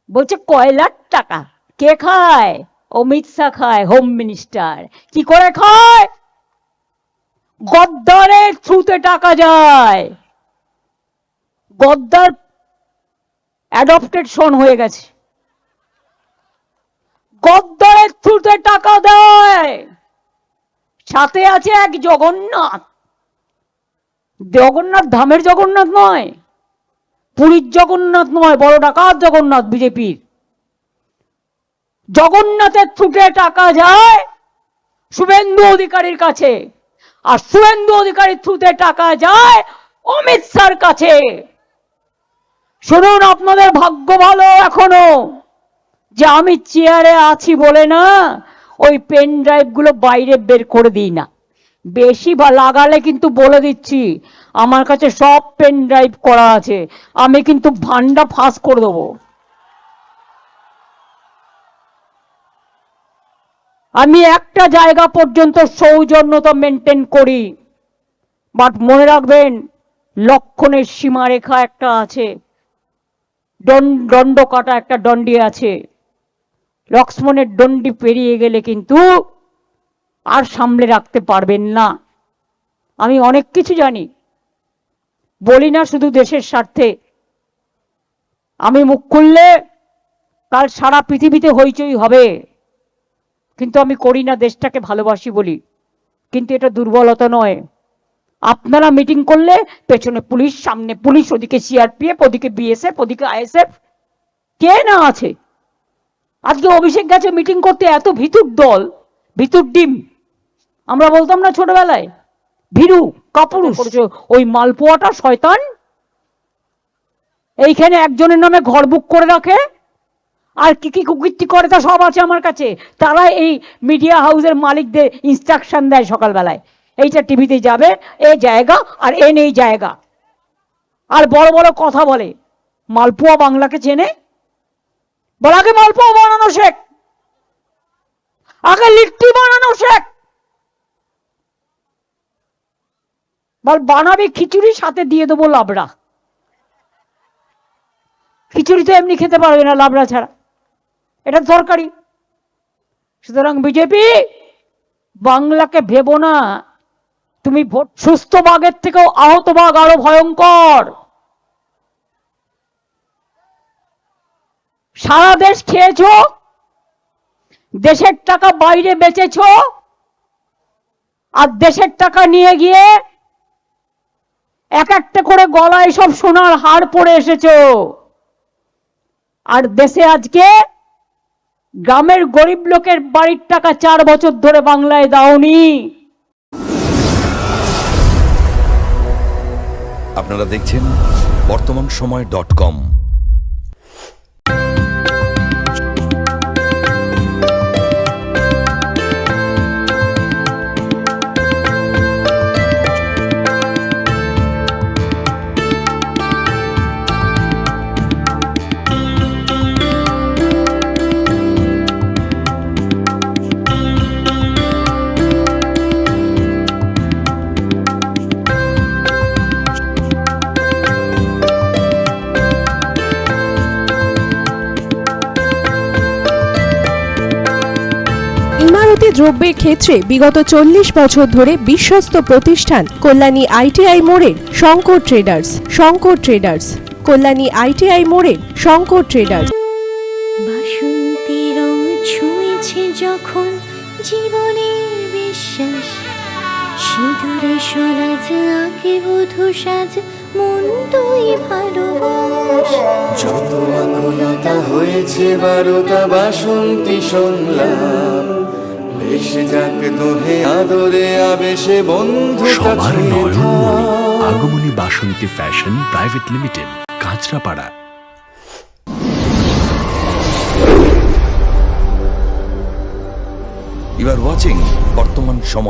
বলছে কয়লার টাকা কে খায়? অমিত শাহ খায়, হোম মিনিস্টার। কি করে খায়? গদ্দারের থ্রুতে টাকা যায়। গদ্দার অ্যাডপ্টেড সন হয়ে গেছে, গদ্দারের থ্রুতে টাকা দেয়। সাথে আছে এক জগন্নাথ। জগন্নাথ ধামের জগন্নাথ নয়, পুরীর জগন্নাথ নয়, বড় ডাকাত জগন্নাথ বিজেপির। জগন্নাথের থ্রুতে টাকা যায় শুভেন্দু অধিকারীর কাছে, আর শুভেন্দু অধিকারীর থ্রুতে টাকা যায় অমিত শাহর কাছে। শুনুন, আপনাদের ভাগ্য ভালো এখনো যে আমি চেয়ারে আছি বলে না ওই পেন ড্রাইভ গুলো বাইরে বের করে দিই না। বেশি লাগালে কিন্তু বলে দিচ্ছি, আমার কাছে সব পেন ড্রাইভ করা আছে, আমি কিন্তু ভান্ডা ফাঁস করে দেবো। আমি একটা জায়গা পর্যন্ত সৌজন্যতা মেনটেন করি, বাট মনে রাখবেন লক্ষণের সীমারেখা একটা আছে, দণ্ড কাটা একটা দণ্ডি আছে। লক্ষ্মণের দণ্ডি পেরিয়ে গেলে কিন্তু আর সামলে রাখতে পারবেন না। আমি অনেক কিছু জানি, বলি না শুধু দেশের স্বার্থে। আমি মুখ খুললে কাল সারা পৃথিবীতে হইচই হবে, কিন্তু আমি করি না, দেশটাকে ভালোবাসি বলি। কিন্তু এটা দুর্বলতা নয়। আপনারা মিটিং করলে পেছনে পুলিশ, সামনে পুলিশ, ওদিকে সিআরপিএফ, ওদিকে বিএসএফ, ওদিকে আইএসএফ, কে না আছে। আজকে অভিষেক গেছে মিটিং করতে, এত ভিতুর দল, ভিতুর ডিম। আমরা বলতাম না ছোটবেলায় ভীরু কাপুরুষ, ওই মালপোয়াটা শয়তান এইখানে একজনের নামে ঘর বুক করে রাখে, আর কি কি কুকীর্তি করে তা সব আছে আমার কাছে। তারা এই মিডিয়া হাউসের মালিকদের ইনস্ট্রাকশন দেয় সকালবেলায়, এইটা টিভিতে যাবে, এই জায়গা আর এ নেই জায়গা, আর বড় বড় কথা বলে। মালপোয়া বাংলাকে চেনে? বল আগে মালপোয়া বানানো শেখ, আগে লিট্টি বানানো শেখ। বল বানাবে খিচুড়ি, সাথে দিয়ে দেবো লাবড়া। খিচুড়ি তো এমনি খেতে পারবে না লাবড়া ছাড়া, এটা দরকারি। সুতরাং বিজেপি, বাংলাকে ভেবো না তুমি সুস্থ বাঘের থেকেও আহত বাঘ আরো ভয়ঙ্কর। সারা দেশ খেয়েছ, দেশের টাকা বাইরে বেচেছ, আর দেশের টাকা নিয়ে গিয়ে এক একটা করে গলায় সব সোনার হার পরে এসেছো। আর দেশে আজকে গ্রামের গরিব লোকের বাড়ির টাকা 4 বছর ধরে বাংলায় দাওনি। আপনারা দেখছেন বর্তমানসময়.com। ইমারতি দ্রব্যের ক্ষেত্রে বিগত 40 বছর ধরে বিশ্বস্ত প্রতিষ্ঠান কল্যাণী আইটিআই মোড়ের Shankar traders. Shankar traders, Kalyani ITI মোড়ের শঙ্কর ট্রেডার্স। বাসন্তী রং ছুঁয়েছে যখন জীবনের বিশ্বাস, সিঁদুরে সরাজ আঁকে বধূ সাজ, মন তুই ভালোবাস। যত আকুলতা হয়েছে বারোটা বাসন্তী সংলাপ, ভেসে যাক দোহে আদরে আবেশে বন্ধুতা ছুঁয়ে থাক। Agamani Basanti fashion private limited, Kanchrapara. You are watching বর্তমান সময়।